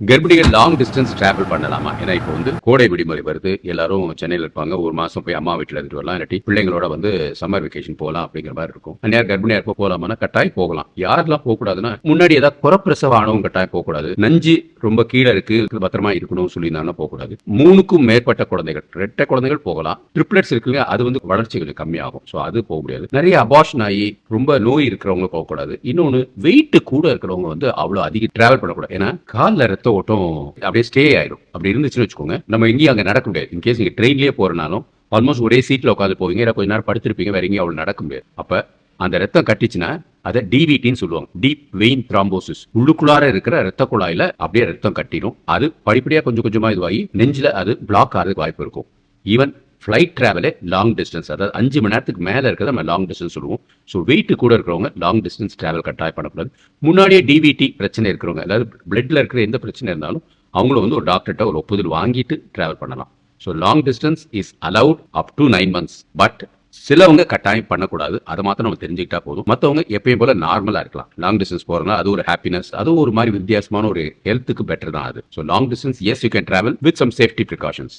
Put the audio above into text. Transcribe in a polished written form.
கர்ப்பிணிகள் long distance travel பண்ணலாமா? ஏன்னா இப்போ வந்து கோடை விடுமுறை வருது, எல்லாரும் சென்னையில் இருப்பாங்க, ஒரு மாசம் போய் அம்மா வீட்டில் இருந்துட்டு வரலாம், இல்லாட்டி பிள்ளைங்களோட வந்து சம்மர் வெக்கேஷன் போகலாம் அப்படிங்கிற மாதிரி இருக்கும். அந்நேரம் கர்ப்பிணியா இருப்ப போகலாமா? கட்டாயம் போகலாம். யாரெல்லாம் போகக்கூடாதுன்னா, முன்னாடி ஏதாவது குறப்பிரசவ ஆனவங்க கட்டாயம் போகக்கூடாது. நஞ்சு ரொம்ப கீழே இருக்கு, பத்திரமா இருக்கணும்னு சொல்லியிருந்தாங்கன்னா போகக்கூடாது. 3க்கும் மேற்பட்ட குழந்தைகள், ரெட்டை குழந்தைகள் போகலாம். ட்ரிப்ளெட்ஸ் இருக்குங்க, அது வந்து வளர்ச்சி கொஞ்சம் கம்மியாகும், ஸோ அது போக முடியாது. நிறைய அபார்ஷன் ஆகி ரொம்ப நோய் இருக்கிறவங்க போகக்கூடாது. இன்னொன்று வெயிட் கூட இருக்கிறவங்க வந்து அவ்வளோ அதிகம் டிராவல் பண்ணக்கூடாது. ஏன்னா காலில் ரத்த ஓட்டம் அப்படியே ஸ்டே ஆயிடும். அப்படி இருந்துச்சுன்னு வச்சுக்கோங்க, நம்ம எங்கேயும் அங்கே நடக்க முடியாது. இன்கேஸ் நீங்க ட்ரெயின்லேயே போறனாலும் ஆல்மோஸ்ட் ஒரே சீட்ல உட்காந்து போவீங்க, இல்லை கொஞ்ச நேரம் படுத்திருப்பீங்க, வேற எங்கேயும் அவ்வளோ நடக்க முடியாது. அப்ப அந்த ரத்தம் கட்டிச்சுன்னா அதை டிவிடின்னு சொல்லுவாங்க, டீப் வெயின் த்ராம்போசிஸ். உள்ளுக்குள்ளார இருக்கிற ரத்த குழாயில அப்படியே ரத்தம் கட்டிடும். அது படிப்படியா கொஞ்சம் கொஞ்சமா இதுவாகி நெஞ்சில அது பிளாக் ஆகிறதுக்கு வாய்ப்பு இருக்கும். ஈவன் ஃப்ளைட் டிராவலே லாங் டிஸ்டன்ஸ், அதாவது 5 மணி நேரத்துக்கு மேலே இருக்கிறத நம்ம லாங் டிஸ்டன்ஸ் சொல்லுவோம். ஸோ வெயிட் கூட இருக்கிறவங்க லாங் டிஸ்டன்ஸ் டிராவல் கட்டாயம் பண்ணக்கூடாது. முன்னாடியே டிவிடி பிரச்சனை இருக்கிறவங்க, அதாவது பிளட்ல இருக்கிற எந்த பிரச்சனை இருந்தாலும் அவங்களும் வந்து ஒரு டாக்டர்கிட்ட ஒரு ஒப்புதல் வாங்கிட்டு டிராவல் பண்ணலாம். So long distance is allowed up to 9 months. But சிலவங்க கட்டாயம் பண்ணக்கூடாது. அதை மாத்திரம் நம்ம தெரிஞ்சுக்கிட்டா போதும். மற்றவங்க எப்பயும் போல நார்மலா இருக்கலாம். லாங் டிஸ்டன்ஸ் போறதுனா அது ஒரு ஹாப்பினஸ், அது ஒரு மாதிரி வித்தியாசமான ஒரு ஹெல்த்துக்கு பெட்டர் தான் அது. So long distance as you can travel with some safety precautions.